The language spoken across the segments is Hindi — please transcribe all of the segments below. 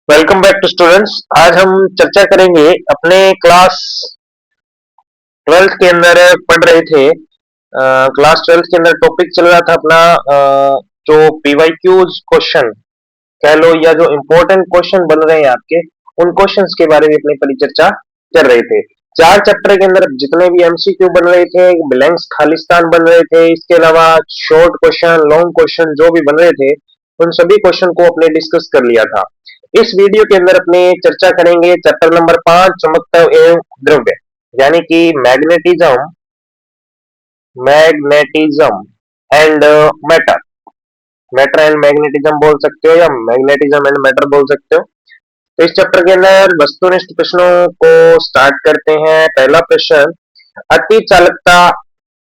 Welcome back to students. आज हम चर्चा करेंगे अपने क्लास 12th के अंदर पढ़ रहे थे। क्लास 12th के अंदर टॉपिक चल रहा था अपना जो पीवाईक्यूज क्वेश्चन कह लो या जो इम्पोर्टेंट क्वेश्चन बन रहे हैं आपके उन क्वेश्चंस के बारे में अपनी परिचर्चा कर रहे थे। चार चैप्टर के अंदर जितने भी एमसीक्यू बन रहे थे, ब्लैंक्स खालिस्तान बन रहे थे, इसके अलावा शॉर्ट क्वेश्चन, लॉन्ग क्वेश्चन जो भी बन रहे थे उन सभी क्वेश्चन को अपने डिस्कस कर लिया था। इस वीडियो के अंदर अपने चर्चा करेंगे चैप्टर नंबर 5 चमकता एवं द्रव्य, यानी कि magnetism magnetism and matter. Matter and magnetism बोल सकते हो या मैग्नेटिज्म एंड मैटर बोल सकते हो। तो इस चैप्टर के अंदर वस्तुनिष्ठ प्रश्नों को स्टार्ट करते हैं। पहला प्रश्न, अति चालकता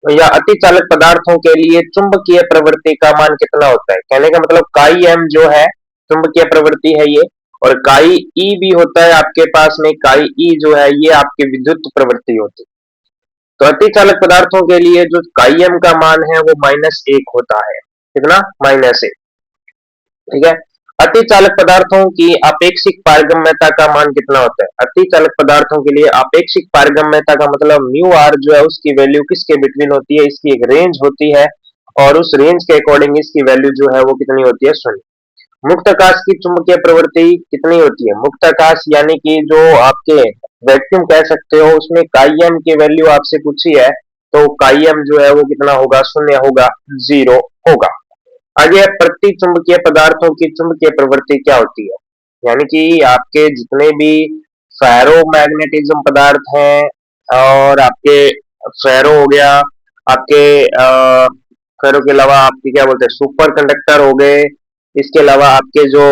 या अति चालक पदार्थों के लिए चुंबकीय प्रवृत्ति का मान कितना होता है। कहने का मतलब काई एम जो है चुंबकीय प्रवृत्ति है ये, और काई ई भी होता है आपके पास में। काई ई जो है ये आपकी विद्युत प्रवृत्ति होती है। तो अति चालक पदार्थों के लिए जो काई एम का मान है वो -1 होता है। कितना? -1। ठीक है। अति चालक पदार्थों की अपेक्षिक पारगम्यता का मान कितना होता है। अति चालक पदार्थों के लिए अपेक्षिक पारगम्यता का मतलब म्यू आर जो है उसकी वैल्यू किसके बिटवीन होती है, इसकी एक रेंज होती है और उस रेंज के अकॉर्डिंग इसकी वैल्यू जो है वो कितनी होती है, 0। मुक्त आकाश की चुंबकीय प्रवृत्ति कितनी होती है। मुक्त आकाश यानी कि जो आपके वैक्यूम कह सकते हो, उसमें काईएम की वैल्यू आपसे पूछी है तो काईएम जो है वो कितना होगा, 0 होगा, 0 होगा। आगे प्रति चुंबकीय पदार्थों की चुंबकीय प्रवृत्ति क्या होती है, यानी कि आपके जितने भी फेरोमैग्नेटिज्म पदार्थ हैं और आपके फेरो हो गया, आपके फेरो के अलावा आपके क्या बोलते हैं सुपर कंडक्टर हो गए, इसके अलावा आपके जो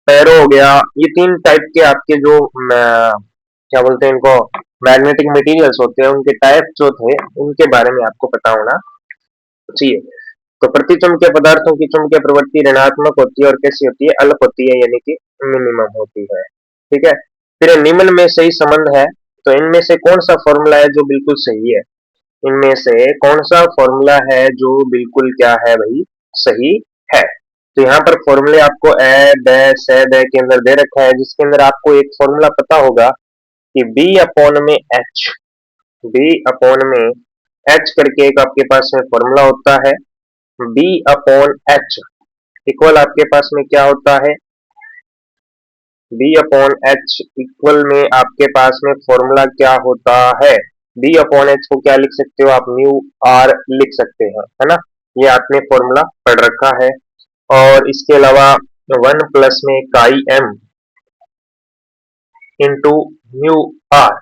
फेरो हो गया, ये 3 टाइप के आपके जो क्या बोलते हैं इनको मैग्नेटिक मटेरियल्स होते हैं, उनके टाइप जो थे उनके बारे में आपको पता होना चाहिए। तो प्रतिचुंबकीय पदार्थों की चुंबकीय प्रवृत्ति ऋणात्मक होती है और कैसी होती है, अल्प होती है, यानी कि मिनिमम होती है। ठीक है। फिर निम्न में सही संबंध है, तो इनमें से कौन सा फॉर्मूला है जो बिल्कुल सही है। इनमें से कौन सा फॉर्मूला है जो बिल्कुल क्या है भाई, सही है। तो यहाँ पर फॉर्मूले आपको ए ब स द के अंदर दे रखा है, जिसके अंदर आपको एक फॉर्मूला पता होगा कि बी अपॉन में एच, बी अपॉन में एच करके एक आपके पास में फॉर्मूला होता है। बी अपॉन एच इक्वल आपके पास में क्या होता है, बी अपॉन एच इक्वल में आपके पास में फॉर्मूला क्या होता है। बी अपॉन एच को क्या लिख सकते हो आप, म्यू आर लिख सकते हैं, है ना। ये आपने फॉर्मूला पढ़ रखा है। और इसके अलावा 1 प्लस में chi M into mu R,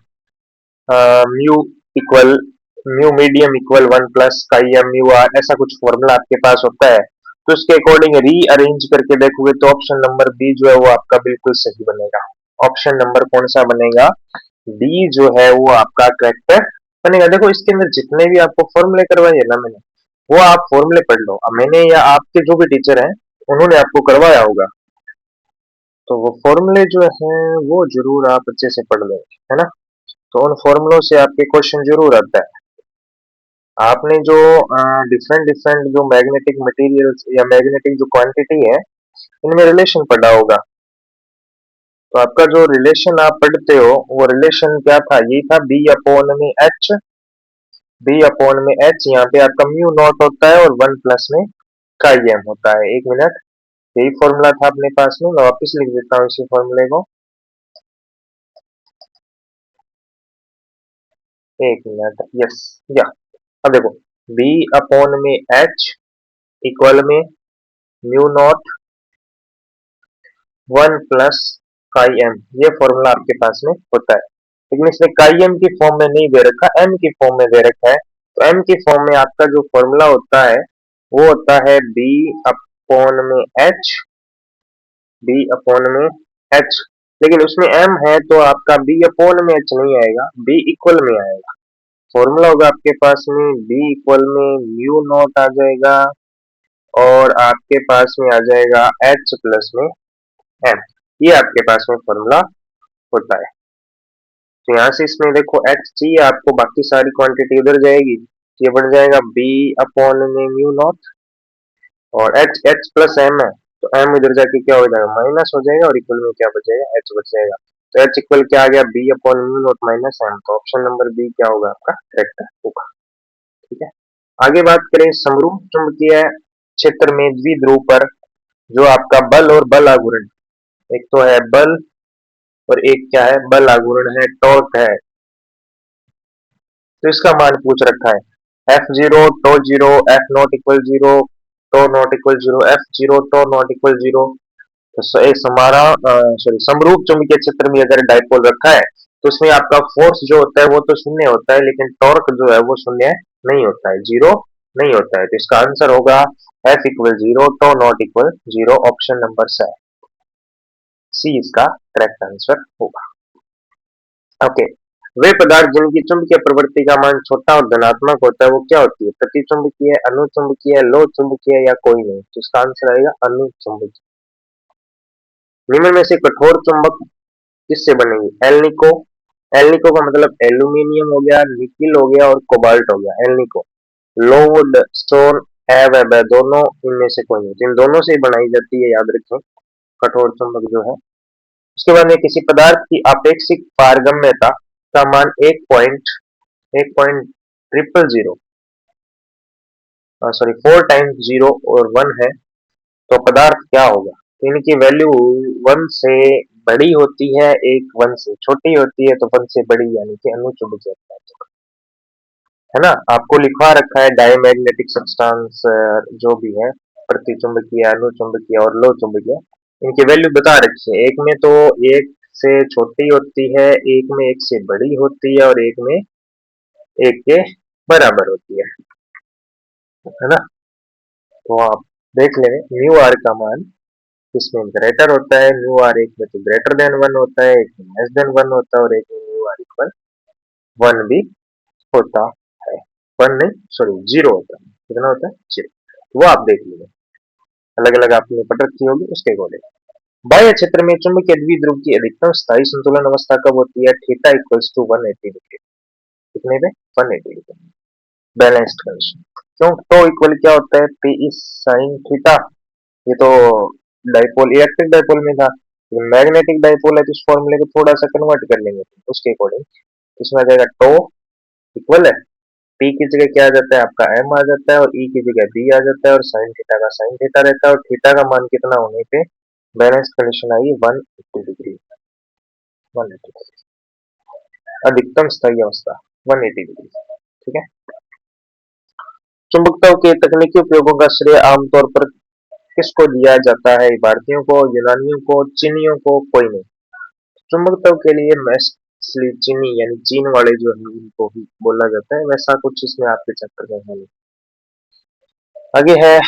mu equal mu medium equal 1 plus chi M mu R, ऐसा कुछ फॉर्मूला आपके पास होता है। तो इसके अकॉर्डिंग रीअरेंज करके देखोगे तो ऑप्शन नंबर बी जो है वो आपका बिल्कुल सही बनेगा। ऑप्शन नंबर कौन सा बनेगा, बी जो है वो आपका करेक्ट बनेगा। देखो इसके अंदर जितने भी आपको फॉर्मूले करवाए ना मैंने, वो आप फॉर्मूले पढ़ लो। अब मैंने या आपके जो भी टीचर हैं उन्होंने आपको करवाया होगा, तो वो फॉर्मूले जो हैं वो जरूर आप अच्छे से पढ़ लो, है ना। तो उन फॉर्मूलों से आपके क्वेश्चन जरूर आता है। आपने जो डिफरेंट डिफरेंट जो मैग्नेटिक मटेरियल्स या मैग्नेटिक जो क्वांटिटी है इनमें रिलेशन पढ़ा होगा, तो आपका जो रिलेशन आप पढ़ते हो वो रिलेशन क्या था, ये था बी अपॉन में एच। बी अपॉन में एच यहाँ पे आपका म्यू नॉट होता है और 1 प्लस में काई एम होता है। एक मिनट, यही फॉर्मूला था अपने पास में, मैं वापिस लिख देता हूँ इसी फॉर्मूले को। एक मिनट, यस, या अब देखो, बी अपॉन में एच इक्वल में mu naught 1 plus chi M, ये फॉर्मूला आपके पास में होता है। लेकिन इसमें काई एम की फॉर्म में नहीं दे रखा, एम की फॉर्म में दे रखा है। तो एम की फॉर्म में आपका जो फॉर्मूला होता है वो होता है बी अपॉन में एच, बी अपॉन में एच। लेकिन उसमें एम है तो आपका बी अपॉन में एच नहीं आएगा, बी इक्वल में आएगा। फॉर्मूला होगा आपके पास में बी इक्वल में म्यू नॉट आ जाएगा और आपके पास में आ जाएगा एच प्लस में एम, ये आपके पास में फॉर्मूला होता है। तो यहाँ से इसमें देखो एच चाहिए आपको, बाकी सारी क्वांटिटी उधर जाएगी, ये बन जाएगा बी अपॉन में म्यू नॉट और एच एच प्लस एम है तो m इधर जाके क्या हो जाएगा, माइनस हो जाएगा और इक्वल में क्या बचेगा, h बच जाएगा। तो h इक्वल क्या आ गया, b upon mu naught minus m। तो ऑप्शन नंबर बी क्या होगा आपका करेक्ट होगा। ठीक है, आगे बात करें समरूप चुंबकीय क्षेत्र में द्विध्रुव पर जो आपका बल और बल आघूर्ण, एक तो है बल और एक क्या है, बल आघूर्ण है, टॉर्क है। तो इसका मान पूछ रखा है F zero to zero F not equal zero to not equal zero F zero to not equal zero. तो एक हमारा सॉरी समरूप चुंबकीय क्षेत्र में अगर डाइपोल रखा है तो उसमें आपका फोर्स जो होता है वो तो शून्य होता है, लेकिन टॉर्क जो है वो शून्य नहीं होता है, जीरो नहीं होता है। तो इसका आंसर होगा F equal zero to not equal zero. Option number C इसका करेक्ट आंसर होगा। ओके, वे पदार्थ जिनकी चुंबकीय प्रवृत्ति का मान छोटा और धनात्मक होता है वो क्या होती है, प्रतिचुंबकीय, अनुचुंबकीय, लो चुंबकीय या कोई नहीं। तो इसका आंसर आएगा अनुचुंबकीय। निम्न में से कठोर चुंबक किससे बनेगी, एल्निको। एल्निको का मतलब एल्यूमिनियम हो गया, निकिल हो गया और कोबाल्ट हो गया, एल्निको। लोड स्टोन एब दोनों इनमें से कोई नहीं, इन दोनों से ही बनाई जाती है, याद रखें कठोर चुंबक जो है। उसके बाद में किसी पदार्थ की आपेक्षिक पारगम्यता का मान एक point triple zero sorry 4 times 0 और 1 है, तो पदार्थ क्या होगा। तो इनकी वैल्यू 1 से बड़ी होती है, एक 1 से छोटी होती है, तो 1 से बड़ी यानी कि अनुचुंबकीय पदार्थ है ना। आपको लिखवा रखा है डायमैग्नेटिक सब्सटेंस जो भी है, प्रतिचुंबकीय, अनुचुंबकीय और लो चुंबकीय, इनकी वैल्यू बता रखी है। एक में तो एक से छोटी होती है, एक में एक से बड़ी होती है और एक में एक के बराबर होती है ना। तो आप देख लें म्यू आर का मान इसमें ग्रेटर होता है, म्यू आर एक में तो ग्रेटर देन 1 होता है, एक में लेस देन 1 होता है और एक में म्यू आर इक्वल 1 भी होता है। 1 नहीं सॉरी 0 होता है, कितना होता है 0। वो आप देख लीजिए, अलग अलग आपने पढ़ रखी होगी उसके अकॉर्डिंग। बाह्य क्षेत्र में चुंबकीय द्विध्रुव की अधिकतम स्थायी संतुलन अवस्था कब होती है, थीटा इक्वल्स टू 180 डिग्री। कितने पे 180 डिग्री, बैलेंस्ड कंडीशन। क्यों, तो इक्वल क्या होता है, पी इज साइन थीटा। ये तो डाइपोल इलेक्ट्रिक डाइपोल में था, मैग्नेटिक डाइपोल है तो इस फॉर्मूले को थोड़ा सा कन्वर्ट कर लेंगे उसके अकॉर्डिंग। इसमें आ जाएगा टो इक्वल है पी की जगह क्या आ जाता है आपका एम आ जाता है और ई की जगह बी आ जाता है और साइन थीटा का साइन थीटा रहता है और थीटा का मान कितना होने पे बैलेंस कंडीशन आई 180 डिग्री। 180 डिग्री अधिकतम स्थायी अवस्था 180 डिग्री। ठीक है, चुंबकत्व के तकनीकी उपयोगों का श्रेय आमतौर पर किसको दिया जाता है, भारतीयों को, यूनानियों को, चीनियों को, कोई नहीं। चुंबकत्व के लिए मैक्सली चीनी यानी चीन वाले जो है उनको ही बोला जाता है, वैसा कुछ इसमें आपके चैप्टर में है नहीं। आगे है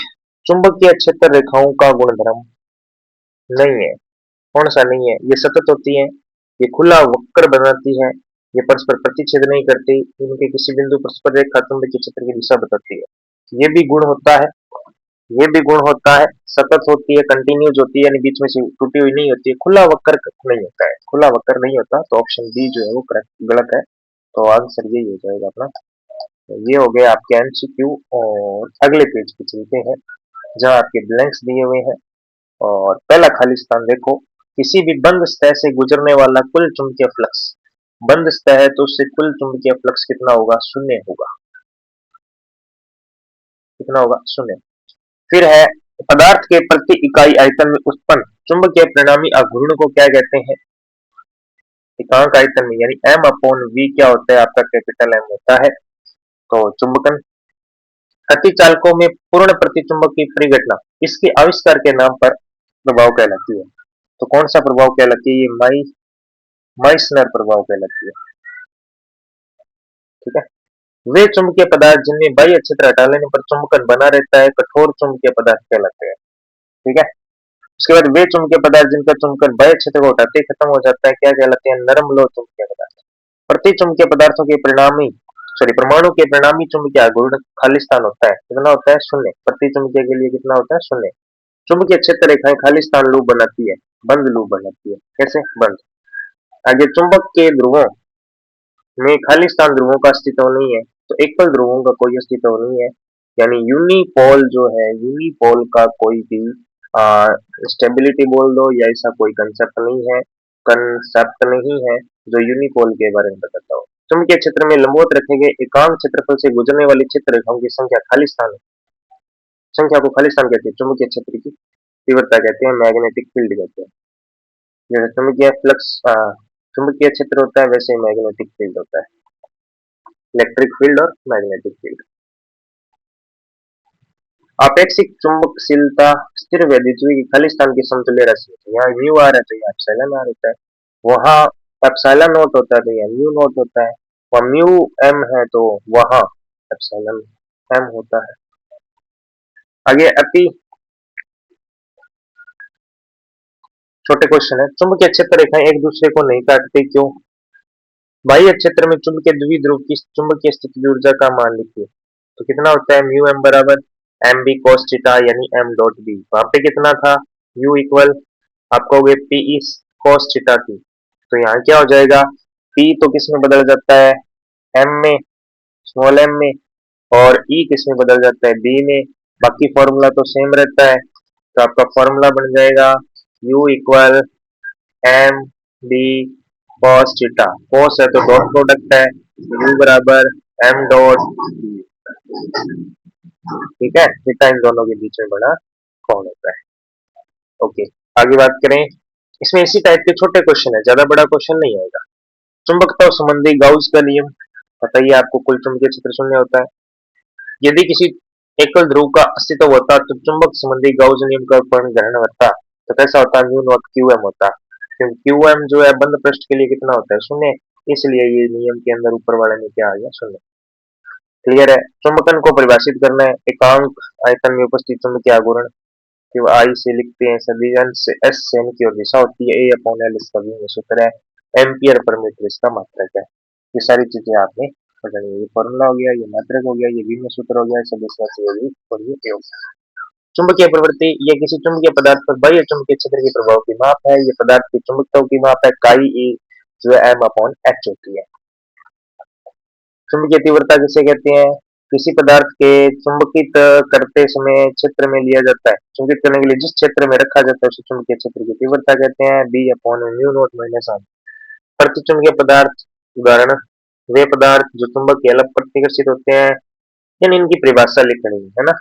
चुंबकीय क्षेत्र रेखाओं का गुणधर्म नहीं है, कौन सा नहीं है, ये सतत होती है, ये खुला वक्र बनाती है, ये परस्पर प्रतिच्छेद नहीं करती, इनके किसी बिंदु परस्पर रेखा चुंबकीय क्षेत्र की दिशा बताती है। ये भी गुण होता है, ये भी गुण होता है, सतत होती है, कंटिन्यूज होती है, यानी बीच में से टूटी हुई नहीं होती है, खुला वक्र नहीं होता है, खुला वक्र नहीं होता। तो ऑप्शन बी जो है वो करेक्ट गलत है, तो आंसर यही हो जाएगा अपना। तो ये हो गया आपके एमसीक्यू। और अगले पेज पे चलते हैं जहाँ आपके ब्लैंक्स दिए हुए हैं। और पहला खाली स्थान देखो, किसी भी बंद सतह से गुजरने वाला कुल चुंबकीय फ्लक्स, बंद सतह है तो उससे कुल चुंबकीय फ्लक्स कितना होगा, शून्य होगा। कितना होगा, शून्य। फिर है पदार्थ के प्रति इकाई आयतन में उत्पन्न चुंबकीय परिणामी आघूर्ण को क्या कहते हैं, एकांक आयतन में, यानी m अपॉन v क्या होता है आपका, कैपिटल M होता है। तो चुंबकन अतिचालकों में पूर्ण प्रतिचुंबक की परिघटना इसके आविष्कार के नाम पर प्रभाव कहलाती है। तो कौन सा प्रभाव कहलाती है, ये माइसनर प्रभाव कहलाती है। ठीक है, वे चुंबकीय पदार्थ जिनमें बाह्य क्षेत्र हटा लेने पर चुंबकन बना रहता है कठोर चुंबकीय पदार्थ कहलाते हैं। ठीक है, उसके बाद वे चुंबकीय पदार्थ जिनका चुंबकन बाह्य क्षेत्र को हटाते ही खत्म हो जाता है क्या कहलाते हैं, नरम लोह चुंबकीय पदार्थ। प्रति चुंबकीय पदार्थों के परिणामी सॉरी परमाणु के परिणामी चुंबकीय आघूर्ण खाली स्थान होता है, कितना होता है, शून्य। प्रति चुंबकीय के लिए कितना होता है, शून्य। चुंबकीय क्षेत्र रेखाएं खाली स्थान लूप बनाती है, बंद लूप बनाती है, कैसे, बंद। आगे चुंबक के ध्रुवों में खाली स्थान ध्रुवों का अस्तित्व नहीं है, तो एकल ध्रुवों का कोई अस्तित्व नहीं है, यानी यूनिपोल जो है, यूनिपोल का कोई भी स्टेबिलिटी बोल दो या ऐसा कोई कंसेप्ट नहीं है जो यूनिपोल के बारे में बताता हो। चुंबकीय क्षेत्र में लंबवत रखे गए एकांक क्षेत्रफल से गुजरने वाली क्षेत्र रेखाओं की संख्या को खाली स्थान कहते हैं। चुंबकीय क्षेत्र की तीव्रता कहते हैं, मैग्नेटिक फील्ड कहते हैं। जैसे चुंबकीय क्षेत्र होता है वैसे ही मैग्नेटिक फील्ड होता है, इलेक्ट्रिक फील्ड और मैग्नेटिक फील्ड। आपेक्षिक चुंबकशीलता स्थिर वैद्युतीय की खाली स्थान की समतुल्य राशि है। यहाँ म्यू आर है तो यहाँ एप्सिलॉन आर होता है, वहाँ एप्सिलॉन नॉट होता है तो यहाँ म्यू नॉट होता है, वहाँ म्यू एम है तो वहाँ एप्सिलॉन एम होता है। आगे अति छोटे क्वेश्चन है, चुंबकीय क्षेत्र रेखाएं एक दूसरे को नहीं काटते क्यों? बाह्य क्षेत्र में चुंबकीय द्विध्रुव की चुंबकीय स्थिति ऊर्जा का मान लिखिए। तो कितना होता है, म्यू एम बराबर एम बी cos थीटा यानी एम डॉट बी। वहां पे कितना था, म्यू इक्वल आपका हो गया पी ई cos थीटा की। तो यहाँ क्या हो जाएगा, पी तो किस में बदल जाता है, एम में, स्मॉल एम में, और ई किस में बदल जाता है, बी में। बाकी फॉर्मूला तो सेम रहता है, तो आपका फॉर्मूला बन जाएगा U equal M B cos theta. cos है तो डॉट प्रोडक्ट है, u बराबर m डॉट, ठीक है। थीटा इन दोनों के बीच में बड़ा कौन होता है। ओके, आगे बात करें, इसमें इसी टाइप के छोटे क्वेश्चन है, ज्यादा बड़ा क्वेश्चन नहीं आएगा। चुंबकत्व संबंधी गाउस का नियम बताइए, आपको कुल चुंबकीय क्षेत्र शून्य होता है। यदि किसी एकल ध्रुव का अस्तित्व होता तो चुंबक संबंधी गाउस नियम का उपयोग ग्रहण करता, तो कैसा होता, म्यू नॉट क्यू एम होता। क्योंकि क्यू एम जो है बंद पृष्ठ के लिए कितना होता है, शून्य, इसलिए ये नियम के अंदर ऊपर वाले में क्या आ गया, शून्य। क्लियर है। चुंबकन को परिभाषित करना है, एकांक आयतन में उपस्थित चुंबकीय आघूर्ण कि आई से लिखते हैं, सदिशन से एस से n की ओर दिशा होती है, ए अपॉन एल इसका भी सूत्र है, एम्पियर पर मीटर इसका मात्रक है। ये सारी चीजें आपने पढ़नी है, ये फॉर्मूला हो गया, ये मात्रक हो गया, ये भी सूत्र हो गया, सदिशा से और ये योग। चुंबकीय प्रवृत्ति, ये किसी चुंबकीय पदार्थ पर बाह्य चुंबकीय क्षेत्र के प्रभाव की माप है, ये पदार्थ की चुंबकत्व की माप है, काई ई जो है एम अपॉन एच होती है। चुंबकीय तीव्रता किसे कहते हैं, किसी पदार्थ के चुंबकित करते समय क्षेत्र में लिया जाता है, चुंबित करने के लिए जिस क्षेत्र में रखा जाता है उसे चुंबकीय क्षेत्र की तीव्रता कहते हैं, B upon mu naught minus R. प्रतिचुंबकीय पदार्थ, उदाहरण वे पदार्थ जो चुंबक के अलग प्रतिकर्षित होते हैं, यानी इनकी परिभाषा लिखनी है ना,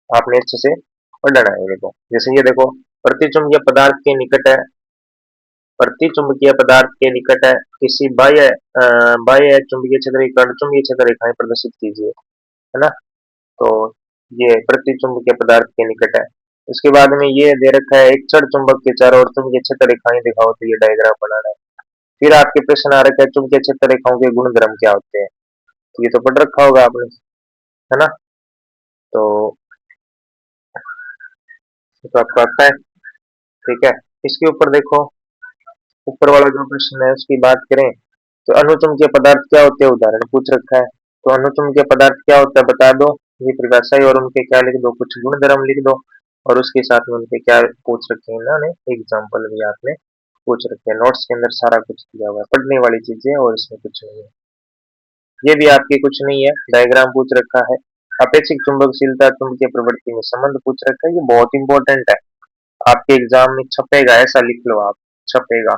आपने अच्छे से पढ़ना है। देखो जैसे ये देखो, प्रतिचुंबकीय पदार्थ के निकट है, प्रतिचुंबकीय पदार्थ के निकट है किसी बाह्य चुंबकीय क्षेत्र की कर्ण चुंबकीय क्षेत्र रेखाएं प्रदर्शित कीजिए, है ना। तो ये प्रतिचुंबकीय पदार्थ के निकट है। उसके बाद में ये दे रखा है, एक छड़ चुंबक के चारों ओर चुंबकीय क्षेत्र रेखाएं दिखाओ, तो ये डायग्राम बनाना है। फिर आपके प्रश्न आ रखा है, चुंबकीय क्षेत्र रेखाओं के गुणधर्म क्या होते हैं, तो ये तो पढ़ रखा होगा आपने, है ना। तो आपको आता है, ठीक है। इसके ऊपर देखो, ऊपर वाला जो प्रश्न है उसकी बात करें तो अनुचुंबकीय पदार्थ क्या होते हैं, उदाहरण पूछ रखा है। तो अनुचुंबकीय पदार्थ क्या होता है बता दो, ये परिभाषा है, और उनके क्या लिख दो, कुछ गुणधर्म लिख दो, और उसके साथ में उनके क्या पूछ रखे हैं इन्होंने, एग्जाम्पल भी आपने पूछ रखे हैं। नोट्स के अंदर सारा कुछ दिया हुआ है, पढ़ने वाली चीजें, और इसमें कुछ नहीं है। ये भी आपके कुछ नहीं है, डायग्राम पूछ रखा है। अपेक्षिक चुंबकशीलता चुंबकीय प्रवृत्ति में संबंध पूछ रखा है, ये बहुत इंपॉर्टेंट है, आपके एग्जाम में छपेगा, ऐसा लिख लो आप, छपेगा।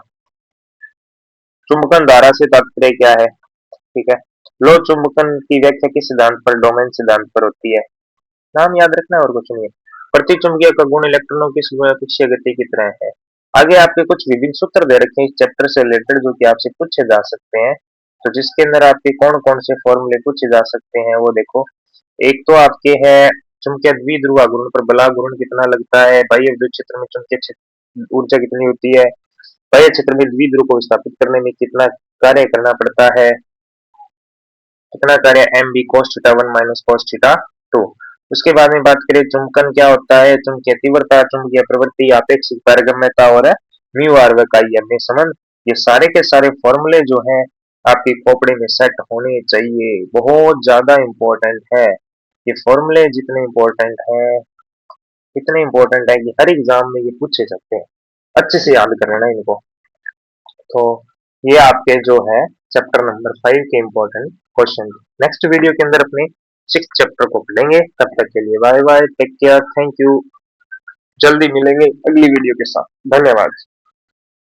चुंबकन धारा से तात्पर्य क्या है, ठीक है। लो चुंबकन की व्याख्या किस सिद्धांत पर, डोमेन सिद्धांत पर होती है, नाम याद रखना और कुछ नहीं है। प्रतिचुंबकीय का गुण इलेक्ट्रॉनों की सुगमशीय गति की तरह है। आगे आपके कुछ विभिन्न सूत्र दे रखे हैं इस चैप्टर से रिलेटेड, जो कि आपसे पूछे जा सकते हैं। तो जिसके अंदर आपके कौन कौन से फॉर्मूले पूछे जा सकते हैं वो देखो। एक तो आपके है, चुंबकीय द्विध्रुव आघूर्ण पर बलाघूर्ण कितना लगता है, बाह्य विद्युत क्षेत्र में चुंबकीय ऊर्जा कितनी होती है, बाह्य क्षेत्र में द्विध्रुव को स्थापित करने में कितना कार्य करना पड़ता है, कितना कार्य M B cos theta 1 minus cos theta 2। उसके बाद में बात करें चुंबकन क्या होता है, चुंबकीय तीव्रता, चुंबकीय प्रवृत्ति, आपेक्षिक पारगम्यता और म्यू आर व का अन्य संबंध। ये सारे के सारे फॉर्मूले जो हैं आपकी खोपड़ी में सेट होने चाहिए, बहुत ज्यादा इंपॉर्टेंट है। ये फॉर्मूले जितने इंपॉर्टेंट हैं, इतने इंपॉर्टेंट है कि हर एग्जाम में ये पूछे जाते हैं, अच्छे से याद करना है इनको। तो ये आपके जो है चैप्टर नंबर 5 के इंपॉर्टेंट क्वेश्चन। नेक्स्ट वीडियो के अंदर अपने 6th चैप्टर को पढ़ेंगे, तब तक के लिए bye bye, take care, thank you. जल्दी मिलेंगे अगली वीडियो के साथ। धन्यवाद।